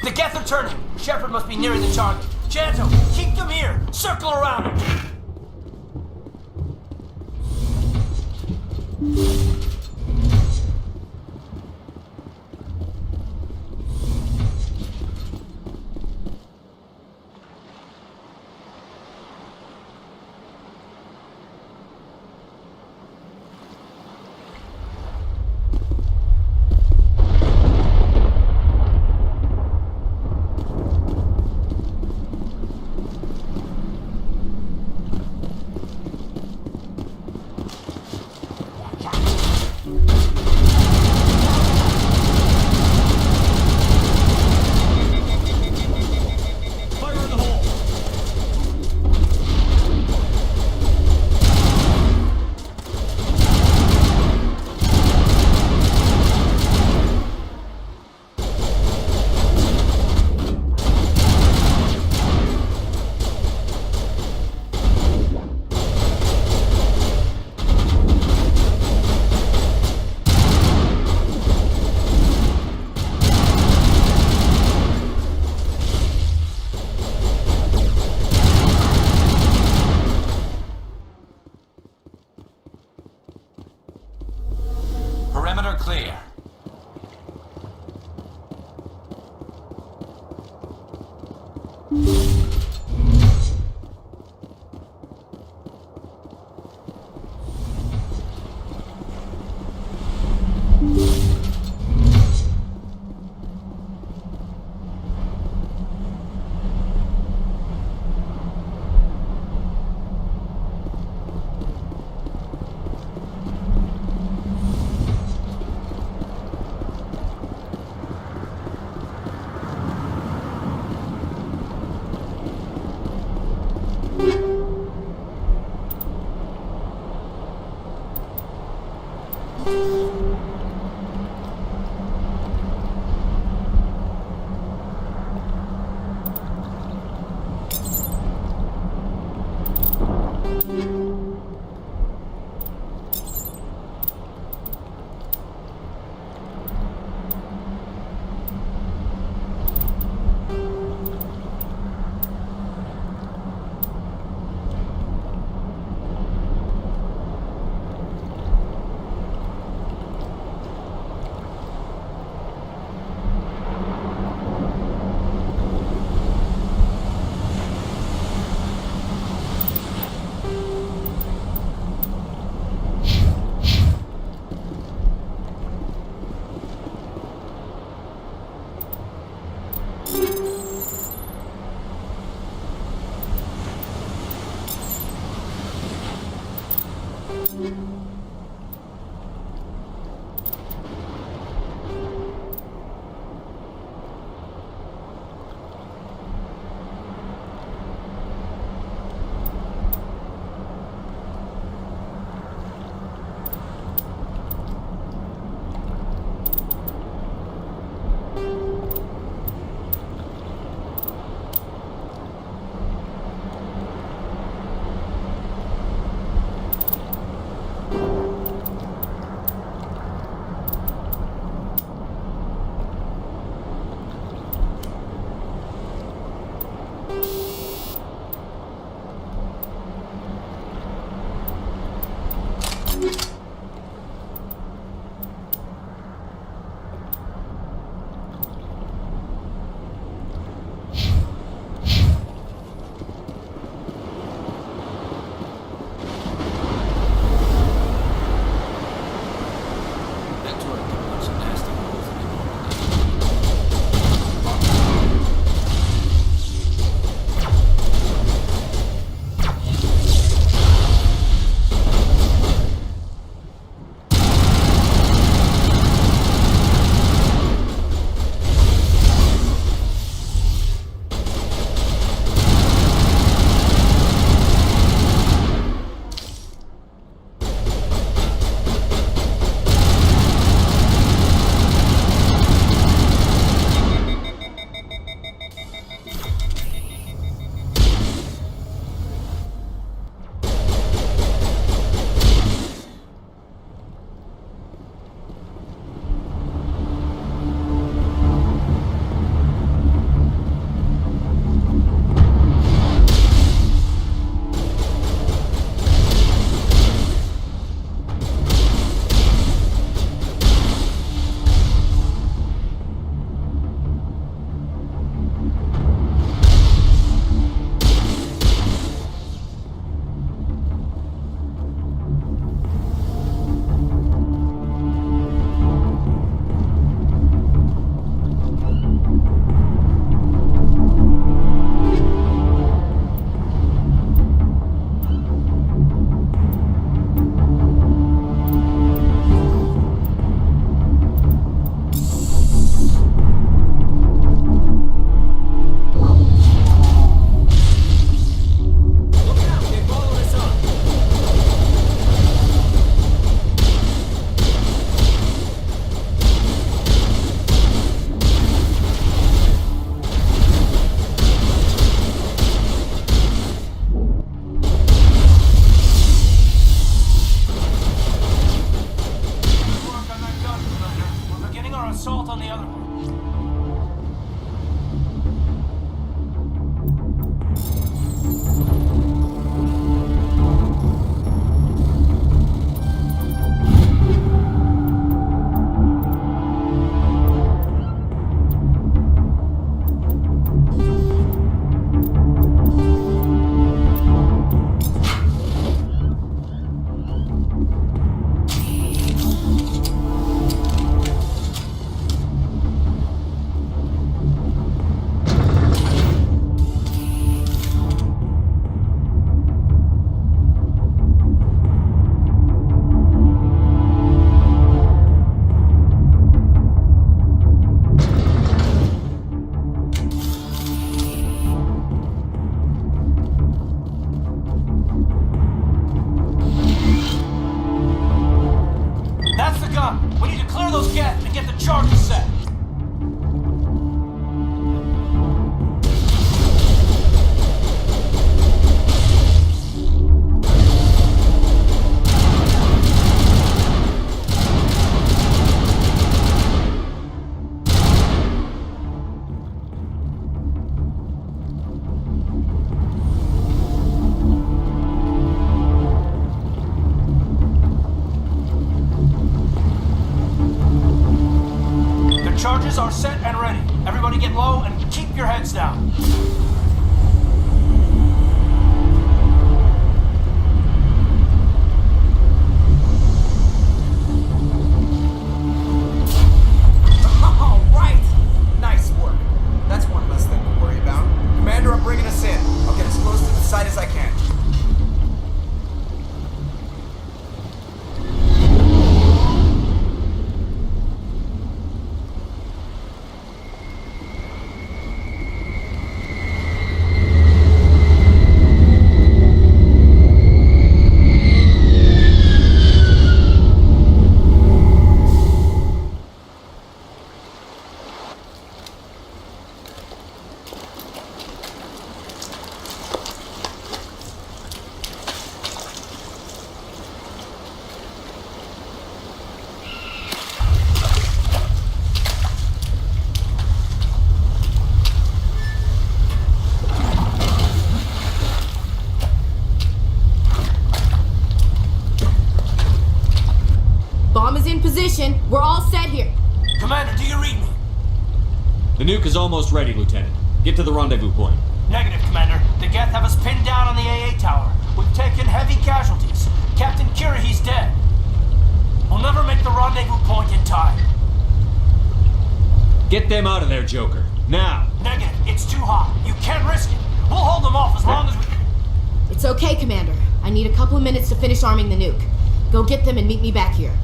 The Geth are turning. Shepard must be nearing the target. Janto, keep them here. Circle around him. Defenders are set and ready. Everybody get low and keep your heads down. All right! Nice work. That's one less thing to worry about. Commander, I'm bringing us in. I'll get as close to the site as I can. Bomb is in position. We're all set here. Commander, do you read me? The nuke is almost ready, Lieutenant. Get to the rendezvous point. Negative, Commander. The Geth have us pinned down on the AA tower. We've taken heavy casualties. Captain Kirahi's dead. We'll never make the rendezvous point in time. Get them out of there, Joker. Now! Negative. It's too hot. You can't risk it. We'll hold them off as long as we... It's okay, Commander. I need a couple of minutes to finish arming the nuke. Go get them and meet me back here.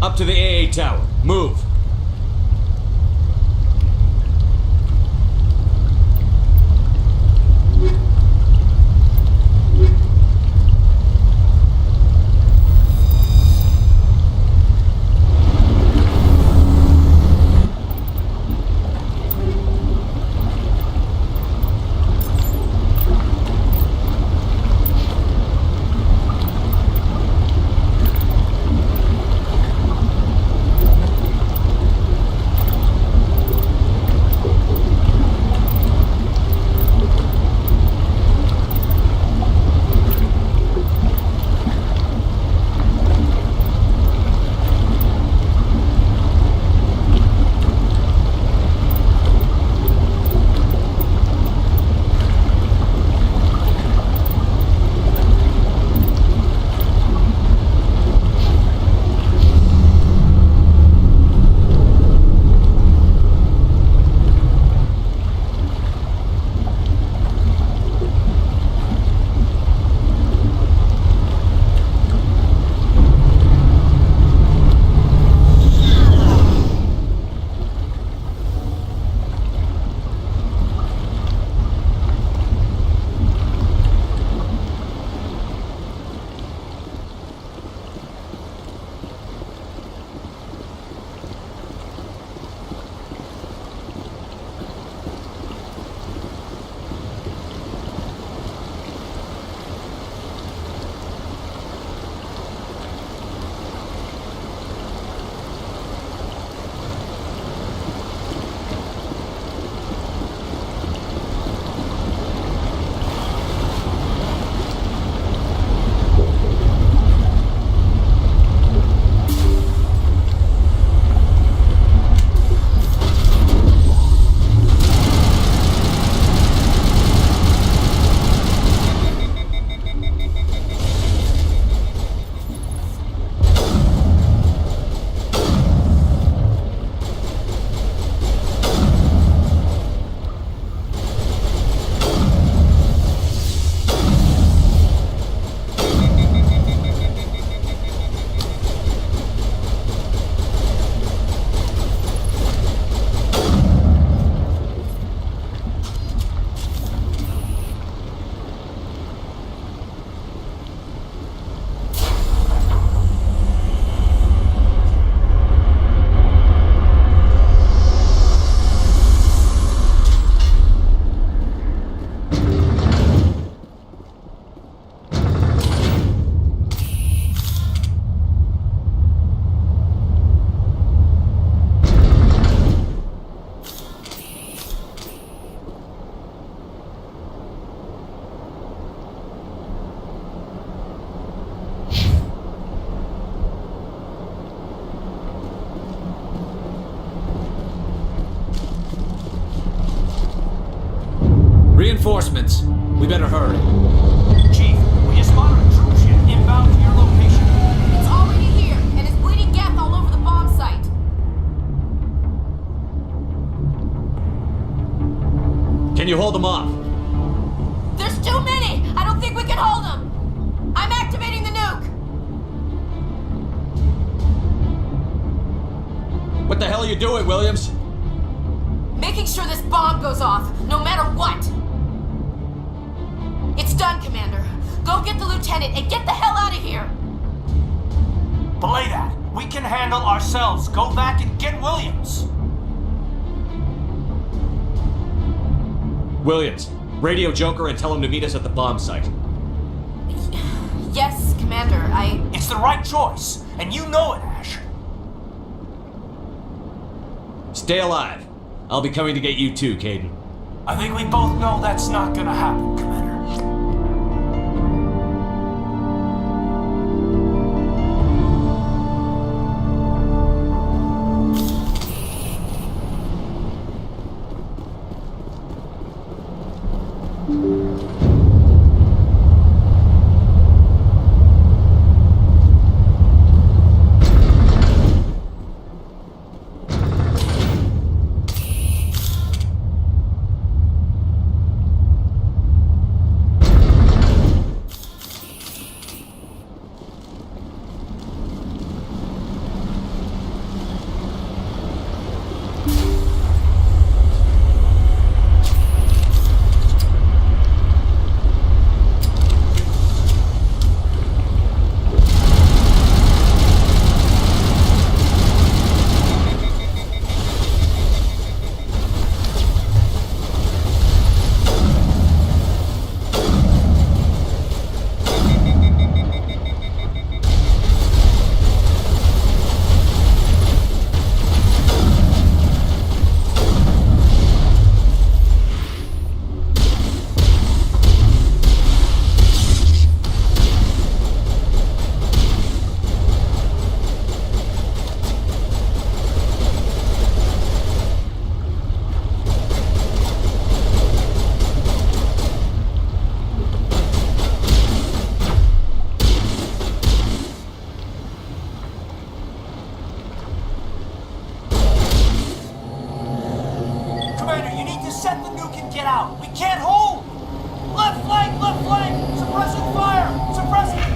Up to the AA tower. Move! Reinforcements. We better hurry. Chief, we just spotted a troop ship inbound to your location. It's already here, and it's bleeding Geth all over the bomb site. Can you hold them off? There's too many! I don't think we can hold them! I'm activating the nuke! What the hell are you doing, Williams? Making sure this bomb goes off, no matter what! It's done, Commander. Go get the lieutenant and get the hell out of here! Belay that. We can handle ourselves. Go back and get Williams. Williams, radio Joker and tell him to meet us at the bomb site. Yes, Commander, It's the right choice, and you know it, Ash. Stay alive. I'll be coming to get you too, Caden. I think we both know that's not gonna happen, Commander. Set the nuke and get out. We can't hold. Left flank, left flank. Suppressing fire. Suppressing.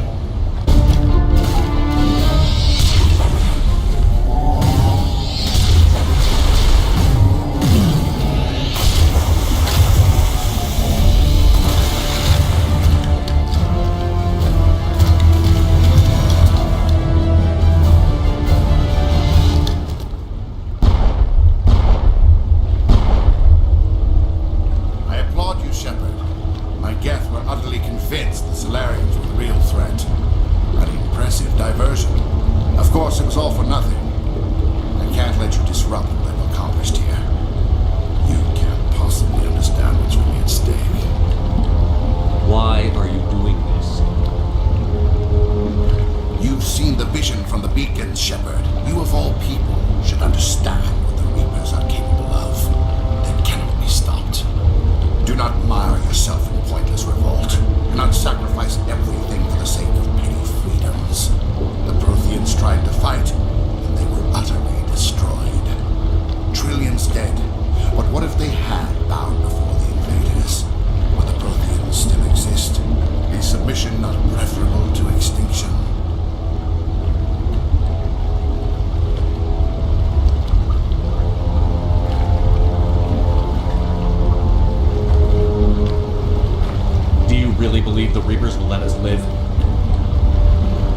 Believe the Reapers will let us live?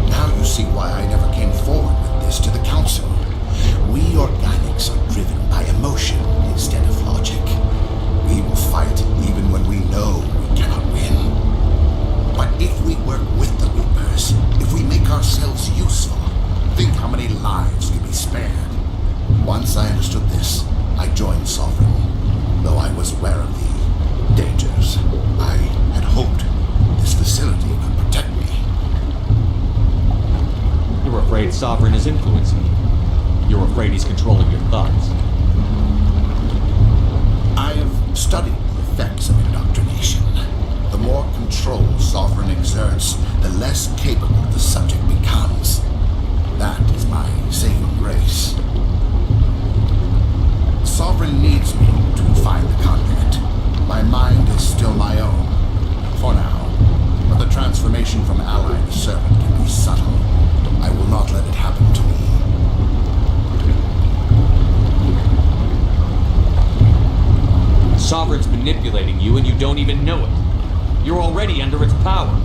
Now you see why I never came forward with this to the Council. We organics are driven by emotion instead of logic. We will fight even when we know we cannot win. But if we work with the Reapers, if we make ourselves useful, think how many lives could be spared. Once I understood this, I joined Sovereign, though I was aware of the dangers. I had hoped this facility could protect me. You're afraid Sovereign is influencing you. You're afraid he's controlling your thoughts. I have studied the effects of indoctrination. Sovereign needs me to find the conduit. My mind is still my own, for now. But the transformation from ally to servant can be subtle. I will not let it happen to me. Sovereign's manipulating you and you don't even know it. You're already under its power.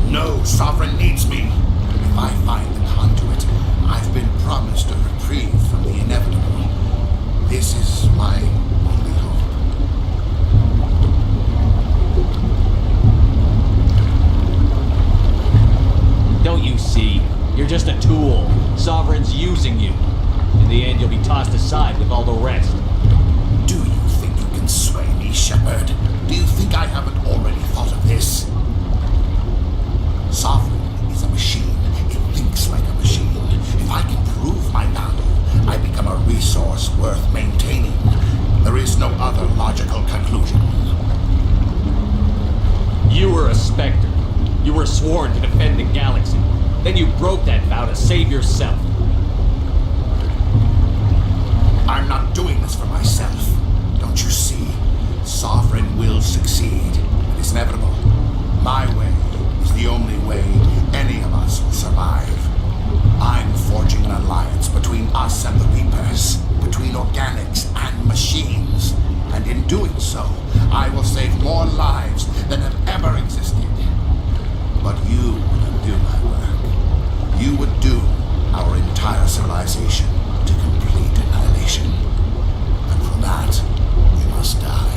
No, Sovereign needs me. If I find the conduit, I've been promised a reprieve from the inevitable. This is my only hope. Don't you see? You're just a tool. Sovereign's using you. In the end, you'll be tossed aside with all the rest. Do you think you can sway me, Shepard? Do you think I haven't already thought of this? Sovereign is a machine. It thinks like a machine. If I can prove my value, I become a resource worth maintaining. There is no other logical conclusion. You were a Spectre. You were sworn to defend the galaxy. Then you broke that vow to save yourself. I'm not doing this for myself. Don't you see? Sovereign will succeed. It is inevitable. My way is the only way any of us will survive. I'm forging an alliance between us and the Reapers, between organics and machines. And in doing so, I will save more lives than have ever existed. But you wouldn't do my work. You would doom our entire civilization to complete annihilation. And for that, we must die.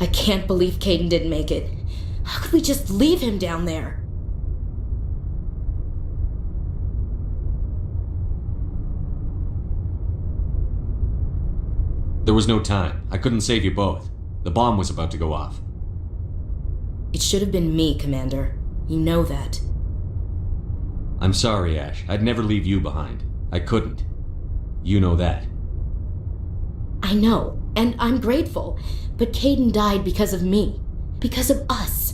I can't believe Kaidan didn't make it. How could we just leave him down there? There was no time. I couldn't save you both. The bomb was about to go off. It should have been me, Commander. You know that. I'm sorry, Ash. I'd never leave you behind. I couldn't. You know that. I know, and I'm grateful. But Kaidan died because of me. Because of us.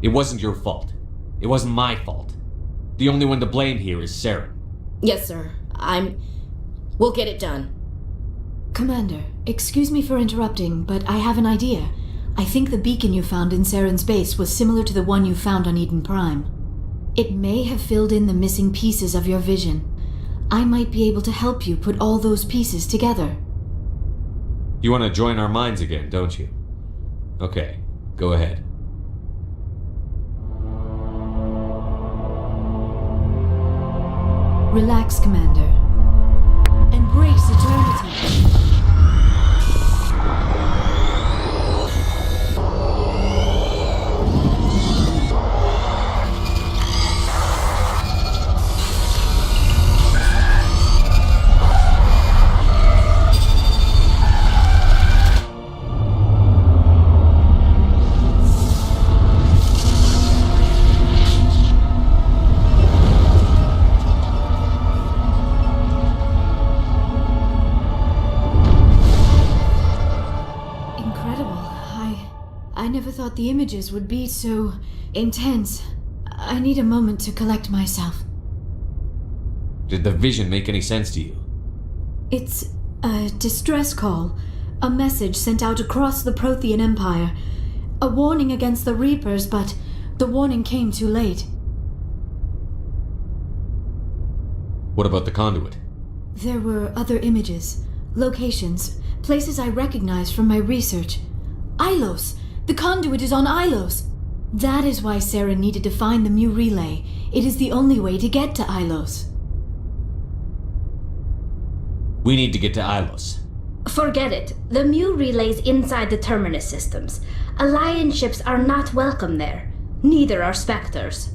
It wasn't your fault. It wasn't my fault. The only one to blame here is Saren. Yes, sir. We'll get it done. Commander, excuse me for interrupting, but I have an idea. I think the beacon you found in Saren's base was similar to the one you found on Eden Prime. It may have filled in the missing pieces of your vision. I might be able to help you put all those pieces together. You want to join our minds again, don't you? Okay, go ahead. Relax, Commander. Embrace eternity. I never thought the images would be so intense. I need a moment to collect myself. Did the vision make any sense to you? It's a distress call. A message sent out across the Prothean Empire. A warning against the Reapers, but the warning came too late. What about the conduit? There were other images, locations, places I recognized from my research. Ilos! The conduit is on Ilos! That is why Saren needed to find the Mu relay. It is the only way to get to Ilos. We need to get to Ilos. Forget it. The Mu relay's inside the Terminus systems. Alliance ships are not welcome there. Neither are Spectres.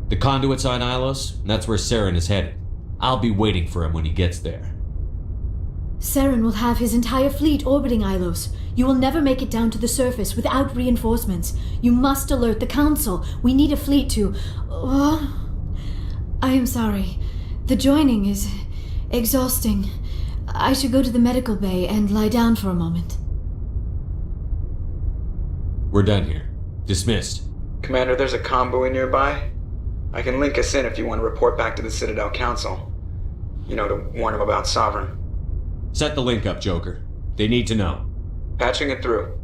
The conduit's on Ilos, and that's where Saren is headed. I'll be waiting for him when he gets there. Saren will have his entire fleet orbiting Ilos. You will never make it down to the surface without reinforcements. You must alert the Council. We need a fleet to... Oh, I am sorry. The joining is exhausting. I should go to the medical bay and lie down for a moment. We're done here. Dismissed. Commander, there's a convoy nearby. I can link us in if you want to report back to the Citadel Council. You know, to warn them about Sovereign. Set the link up, Joker. They need to know. Patching it through.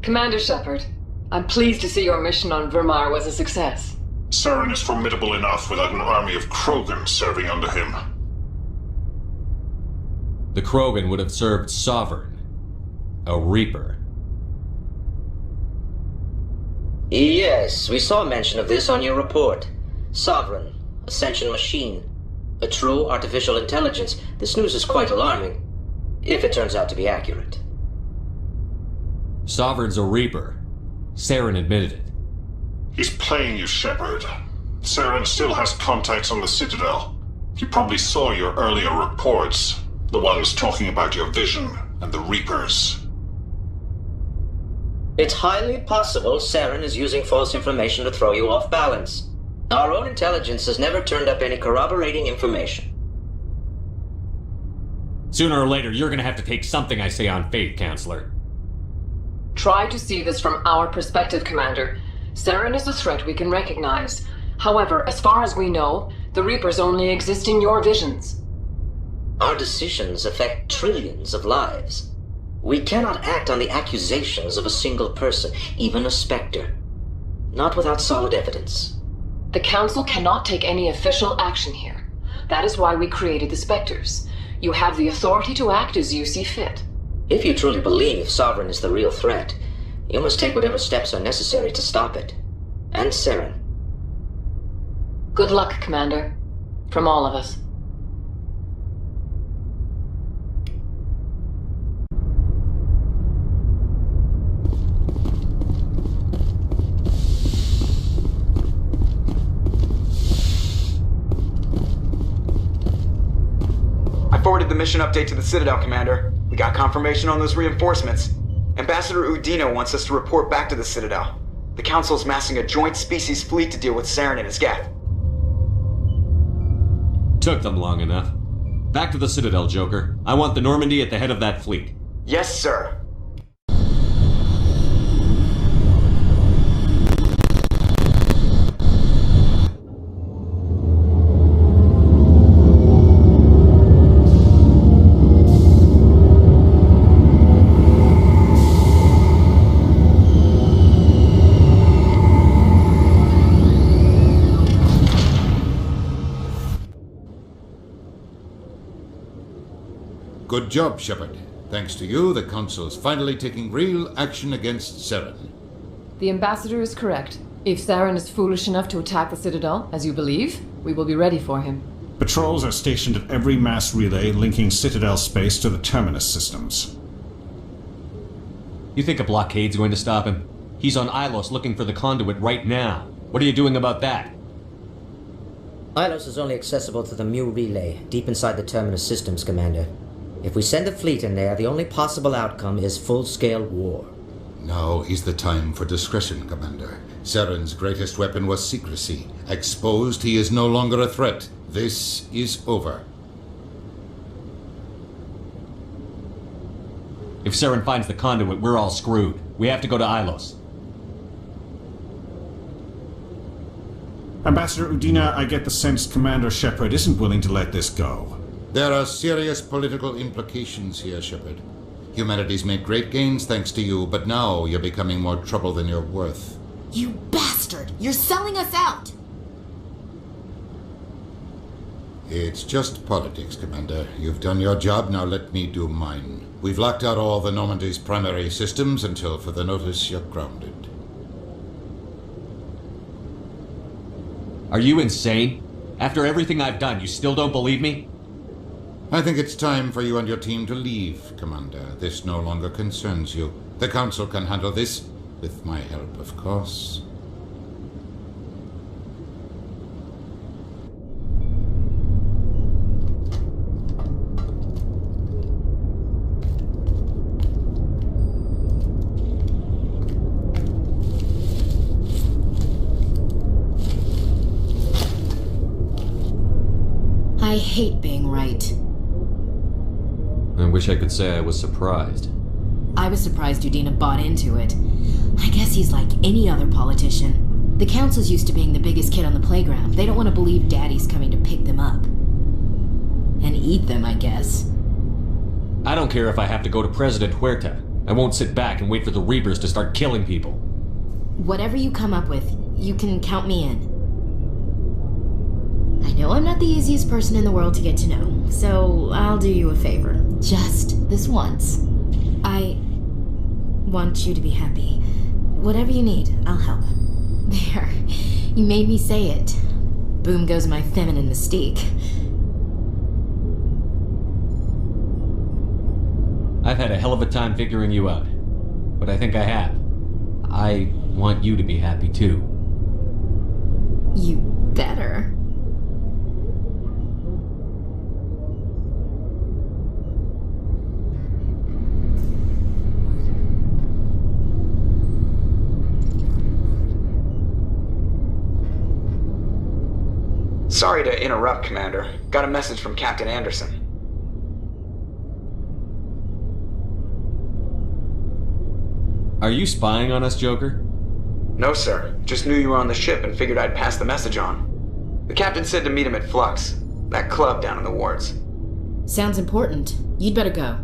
Commander Shepard, I'm pleased to see your mission on Vermar was a success. Saren is formidable enough without an army of Krogan serving under him. The Krogan would have served Sovereign. A Reaper. Yes, we saw mention of this on your report. Sovereign, Ascension machine. A true artificial intelligence. This news is quite alarming. If it turns out to be accurate. Sovereign's a Reaper. Saren admitted it. He's playing you, Shepard. Saren still has contacts on the Citadel. He probably saw your earlier reports. The ones talking about your vision and the Reapers. It's highly possible Saren is using false information to throw you off balance. Our own intelligence has never turned up any corroborating information. Sooner or later, you're gonna have to take something I say on faith, Counselor. Try to see this from our perspective, Commander. Saren is a threat we can recognize. However, as far as we know, the Reapers only exist in your visions. Our decisions affect trillions of lives. We cannot act on the accusations of a single person, even a Spectre. Not without solid evidence. The Council cannot take any official action here. That is why we created the Spectres. You have the authority to act as you see fit. If you truly believe Sovereign is the real threat, you must take whatever steps are necessary to stop it. And Saren. Good luck, Commander. From all of us. I forwarded the mission update to the Citadel, Commander. We got confirmation on those reinforcements. Ambassador Udina wants us to report back to the Citadel. The Council's massing a joint species fleet to deal with Saren and his Geth. Took them long enough. Back to the Citadel, Joker. I want the Normandy at the head of that fleet. Yes, sir. Good job, Shepard. Thanks to you, the Council's finally taking real action against Saren. The Ambassador is correct. If Saren is foolish enough to attack the Citadel, as you believe, we will be ready for him. Patrols are stationed at every mass relay linking Citadel space to the Terminus systems. You think a blockade's going to stop him? He's on Ilos looking for the conduit right now. What are you doing about that? Ilos is only accessible to the Mu relay, deep inside the Terminus systems, Commander. If we send a fleet in there, the only possible outcome is full-scale war. Now is the time for discretion, Commander. Saren's greatest weapon was secrecy. Exposed, he is no longer a threat. This is over. If Saren finds the conduit, we're all screwed. We have to go to Ilos. Ambassador Udina, I get the sense Commander Shepard isn't willing to let this go. There are serious political implications here, Shepard. Humanity's made great gains thanks to you, but now you're becoming more trouble than you're worth. You bastard! You're selling us out! It's just politics, Commander. You've done your job, now let me do mine. We've locked out all the Normandy's primary systems until further notice you're grounded. Are you insane? After everything I've done, you still don't believe me? I think it's time for you and your team to leave, Commander. This no longer concerns you. The Council can handle this, with my help, of course. I hate being right. I wish I could say I was surprised. I was surprised Udina bought into it. I guess he's like any other politician. The Council's used to being the biggest kid on the playground. They don't want to believe Daddy's coming to pick them up. And eat them, I guess. I don't care if I have to go to President Huerta. I won't sit back and wait for the Reapers to start killing people. Whatever you come up with, you can count me in. I know I'm not the easiest person in the world to get to know, so I'll do you a favor. Just this once. I want you to be happy. Whatever you need, I'll help. There. You made me say it. Boom goes my feminine mystique. I've had a hell of a time figuring you out. But I think I have. I want you to be happy too. You better. Sorry to interrupt, Commander. Got a message from Captain Anderson. Are you spying on us, Joker? No, sir. Just knew you were on the ship and figured I'd pass the message on. The captain said to meet him at Flux, that club down in the wards. Sounds important. You'd better go.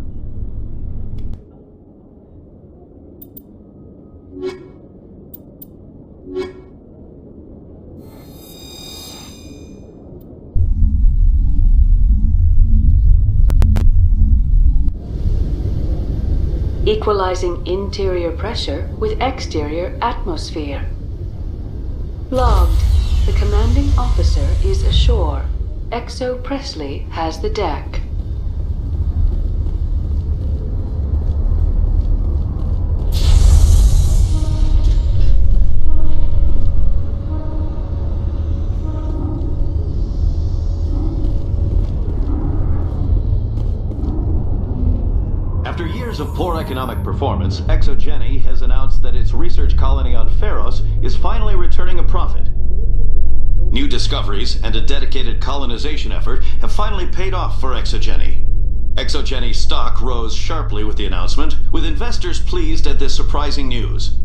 Equalizing interior pressure with exterior atmosphere. Logged. The commanding officer is ashore. Exo Presley has the deck. After years of poor economic performance, ExoGeni has announced that its research colony on Pharos is finally returning a profit. New discoveries and a dedicated colonization effort have finally paid off for ExoGeni. ExoGeni's stock rose sharply with the announcement, with investors pleased at this surprising news.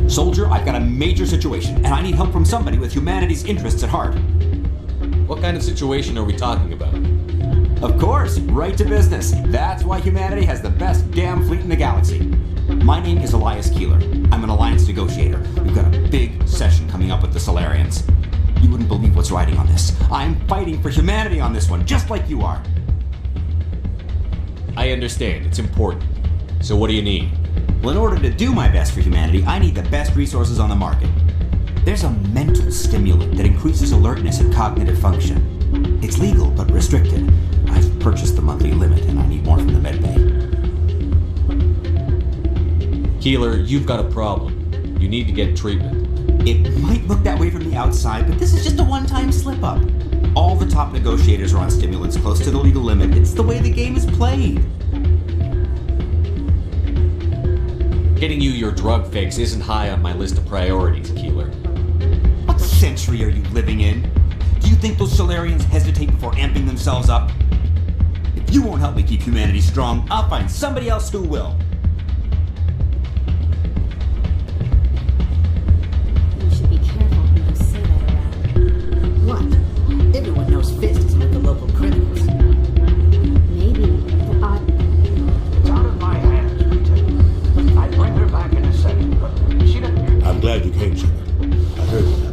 Soldier, I've got a major situation, and I need help from somebody with humanity's interests at heart. What kind of situation are we talking about? Of course, right to business. That's why humanity has the best damn fleet in the galaxy. My name is Elias Keeler. I'm an alliance negotiator. We've got a big session coming up with the Solarians. You wouldn't believe what's riding on this. I'm fighting for humanity on this one, just like you are. I understand. It's important. So what do you need? Well, in order to do my best for humanity, I need the best resources on the market. There's a mental stimulant that increases alertness and cognitive function. It's legal, but restricted. I've purchased the monthly limit, and I need more from the medbay. Keeler, you've got a problem. You need to get treatment. It might look that way from the outside, but this is just a one-time slip-up. All the top negotiators are on stimulants close to the legal limit. It's the way the game is played. Getting you your drug fix isn't high on my list of priorities, Keeler. What century are you living in? Do you think those Solarians hesitate before amping themselves up? If you won't help me keep humanity strong, I'll find somebody else who will. You should be careful who you say that around. What? Everyone knows Fist is with the local criminals. Maybe, but It's out of my hands, Lieutenant. I'd bring her back in a second, but she didn't... I'm glad you came, Shepard. I heard what happened.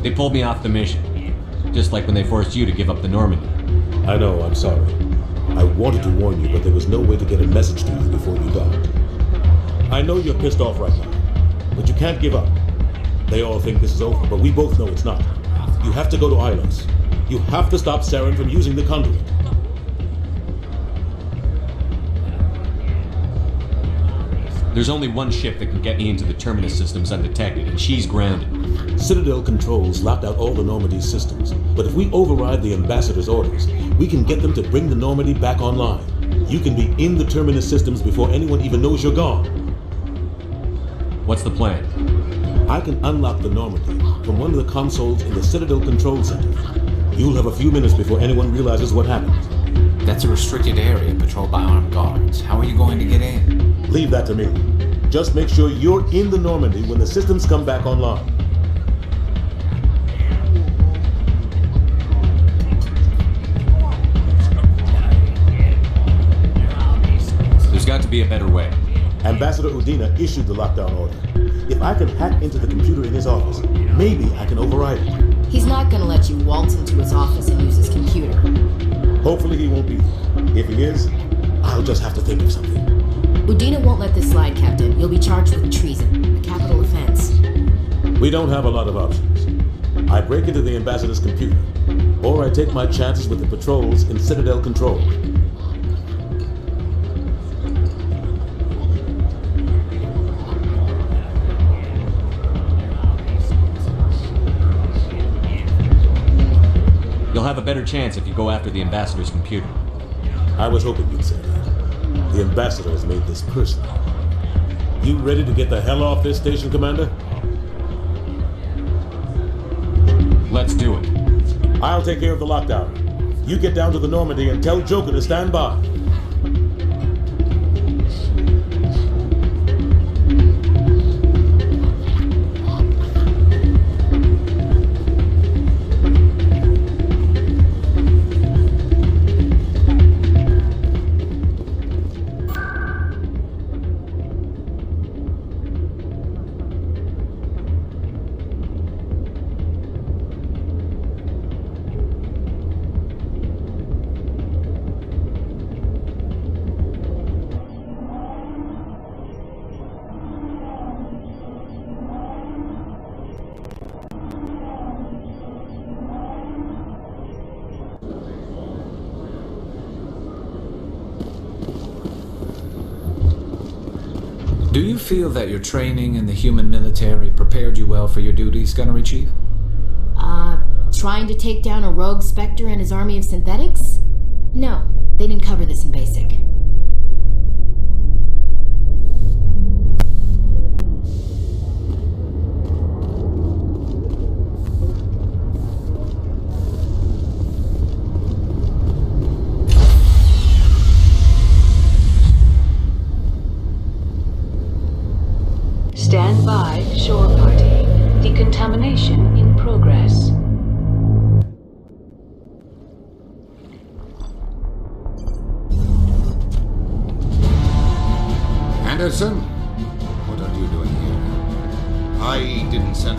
They pulled me off the mission. Just like when they forced you to give up the Normandy. I know, I'm sorry. I wanted to warn you, but there was no way to get a message to you before you docked. I know you're pissed off right now, but you can't give up. They all think this is over, but we both know it's not. You have to go to Ilos. You have to stop Saren from using the conduit. There's only one ship that can get me into the Terminus systems undetected, and she's grounded. Citadel controls locked out all the Normandy's systems, but if we override the Ambassador's orders, we can get them to bring the Normandy back online. You can be in the Terminus systems before anyone even knows you're gone. What's the plan? I can unlock the Normandy from one of the consoles in the Citadel Control Center. You'll have a few minutes before anyone realizes what happened. That's a restricted area patrolled by armed guards. How are you going to get in? Leave that to me. Just make sure you're in the Normandy when the systems come back online. There's got to be a better way. Ambassador Udina issued the lockdown order. If I can hack into the computer in his office, maybe I can override it. He's not gonna let you waltz into his office and use his computer. Hopefully he won't be there. If he is, I'll just have to think of something. Udina won't let this slide, Captain. You'll be charged with treason, a capital offense. We don't have a lot of options. I break into the Ambassador's computer, or I take my chances with the patrols in Citadel Control. You'll have a better chance if you go after the Ambassador's computer. I was hoping you'd say that. The Ambassador has made this personal. You ready to get the hell off this station, Commander? Let's do it. I'll take care of the lockdown. You get down to the Normandy and tell Joker to stand by. Do you feel that your training in the human military prepared you well for your duties, Gunnery Chief? Trying to take down a rogue Spectre and his army of synthetics? No, they didn't cover this in basic. Stand by, shore party. Decontamination in progress. Anderson? What are you doing here? I didn't send...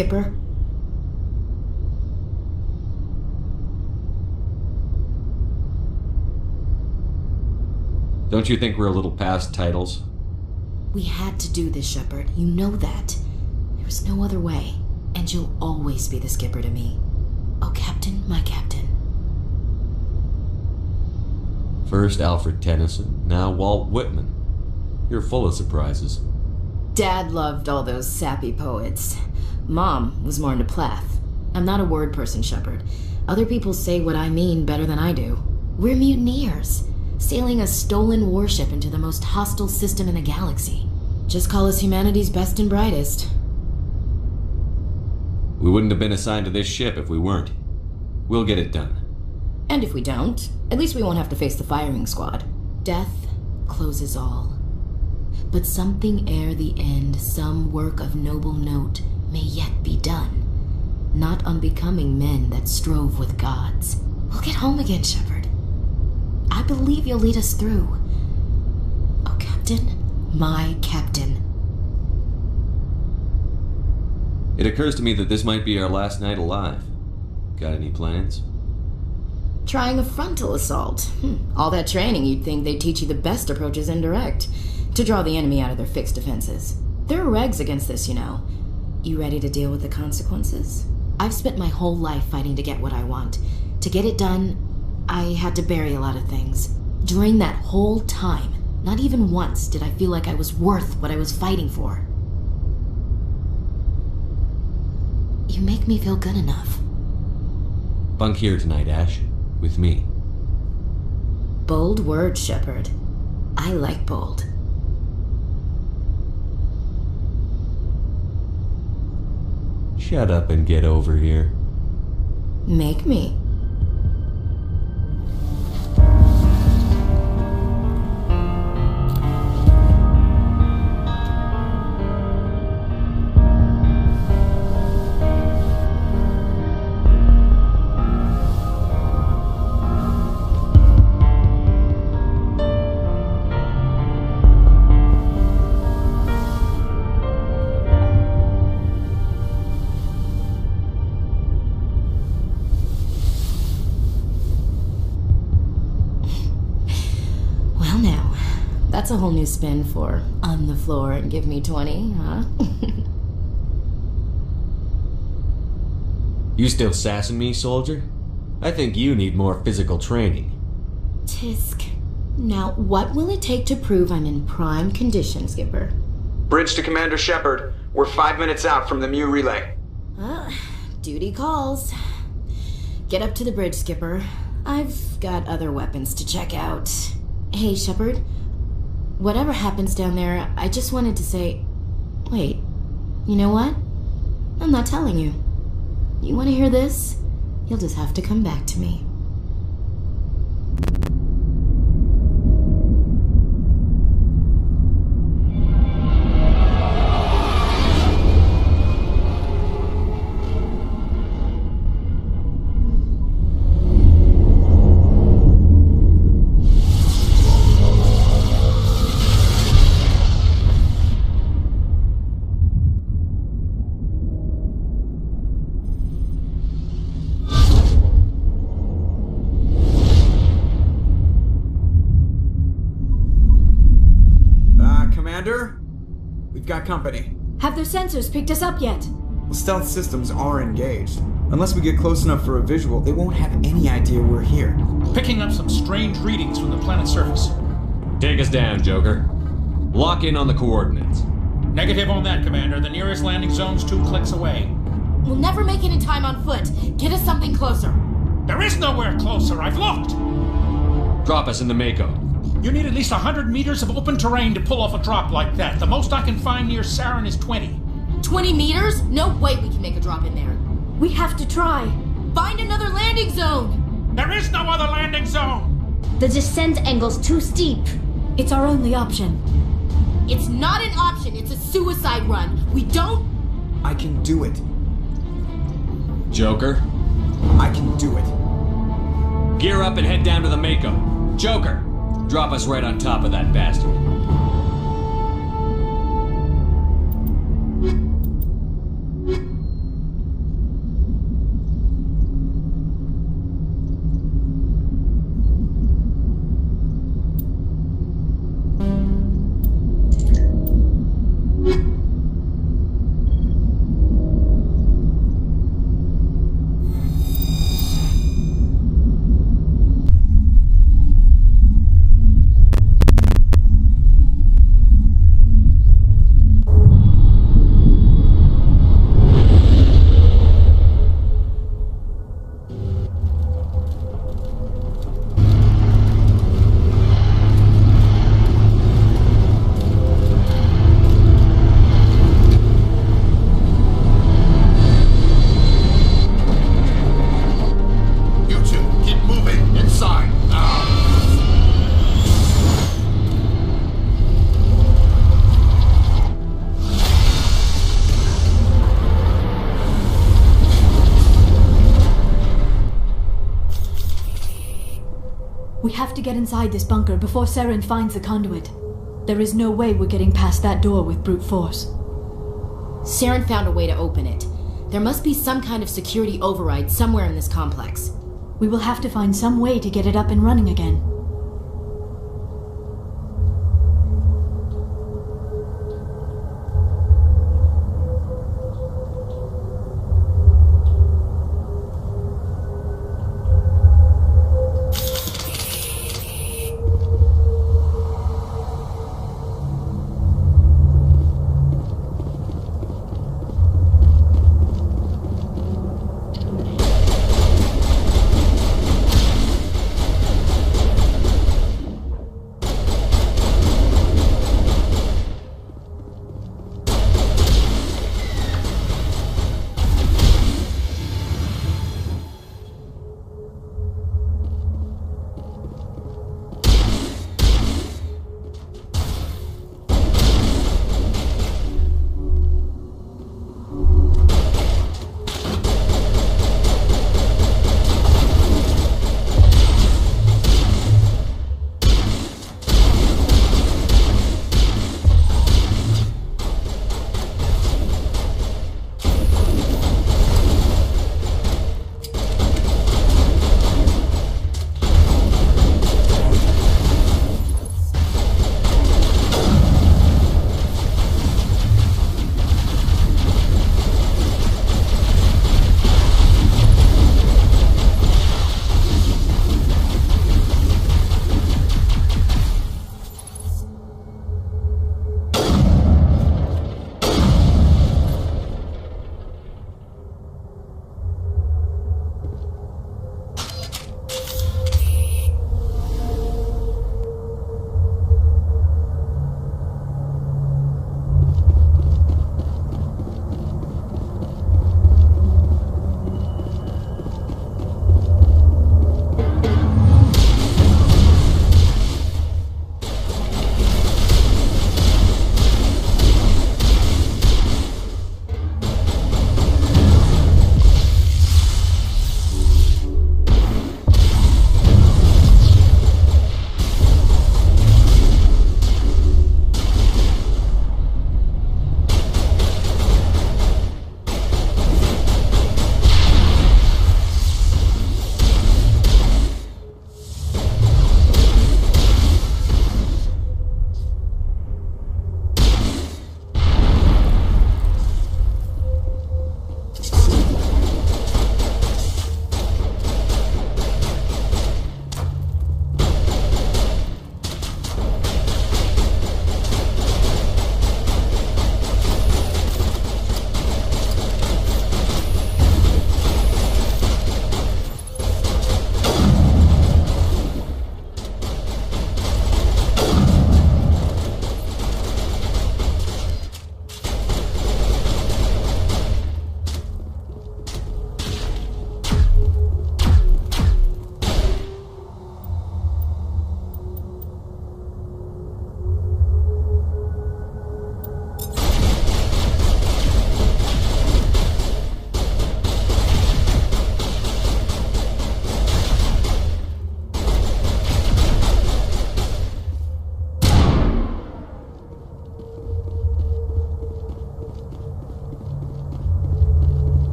Skipper? Don't you think we're a little past titles? We had to do this, Shepard. You know that. There was no other way. And you'll always be the skipper to me. Oh, Captain, my Captain. First Alfred Tennyson, now Walt Whitman. You're full of surprises. Dad loved all those sappy poets. Mom was more into Plath. I'm not a word person, Shepard. Other people say what I mean better than I do. We're mutineers, sailing a stolen warship into the most hostile system in the galaxy. Just call us humanity's best and brightest. We wouldn't have been assigned to this ship if we weren't. We'll get it done. And if we don't, at least we won't have to face the firing squad. Death closes all. But something ere the end, some work of noble note, may yet be done. Not unbecoming men that strove with gods. We'll get home again, Shepard. I believe you'll lead us through. Oh, Captain, my Captain. It occurs to me that this might be our last night alive. Got any plans? Trying a frontal assault. All that training, you'd think they'd teach you the best approaches indirect, to draw the enemy out of their fixed defenses. There are regs against this, you know. You ready to deal with the consequences? I've spent my whole life fighting to get what I want. To get it done, I had to bury a lot of things. During that whole time, not even once did I feel like I was worth what I was fighting for. You make me feel good enough. Bunk here tonight, Ash. With me. Bold word, Shepard. I like bold. Shut up and get over here. Make me. That's a whole new spin for on the floor and give me 20, huh? You still sassing me, soldier? I think you need more physical training. Tisk. Now, what will it take to prove I'm in prime condition, Skipper? Bridge to Commander Shepard. We're 5 minutes out from the Mu relay. Duty calls. Get up to the bridge, Skipper. I've got other weapons to check out. Hey, Shepard. Whatever happens down there, I just wanted to say... Wait, you know what? I'm not telling you. You want to hear this? You'll just have to come back to me. Commander? We've got company. Have their sensors picked us up yet? Well, stealth systems are engaged. Unless we get close enough for a visual, they won't have any idea we're here. Picking up some strange readings from the planet's surface. Take us down, Joker. Lock in on the coordinates. Negative on that, Commander. The nearest landing zone's 2 clicks away. We'll never make it in time on foot. Get us something closer. There is nowhere closer. I've looked. Drop us in the Mako. You need at least 100 meters of open terrain to pull off a drop like that. The most I can find near Saren is 20. 20 meters? No way we can make a drop in there. We have to try. Find another landing zone! There is no other landing zone! The descent angle's too steep. It's our only option. It's not an option, it's a suicide run. We don't... I can do it. Joker? I can do it. Gear up and head down to the Mako. Joker, drop us right on top of that bastard. We have to get inside this bunker before Saren finds the conduit. There is no way we're getting past that door with brute force. Saren found a way to open it. There must be some kind of security override somewhere in this complex. We will have to find some way to get it up and running again.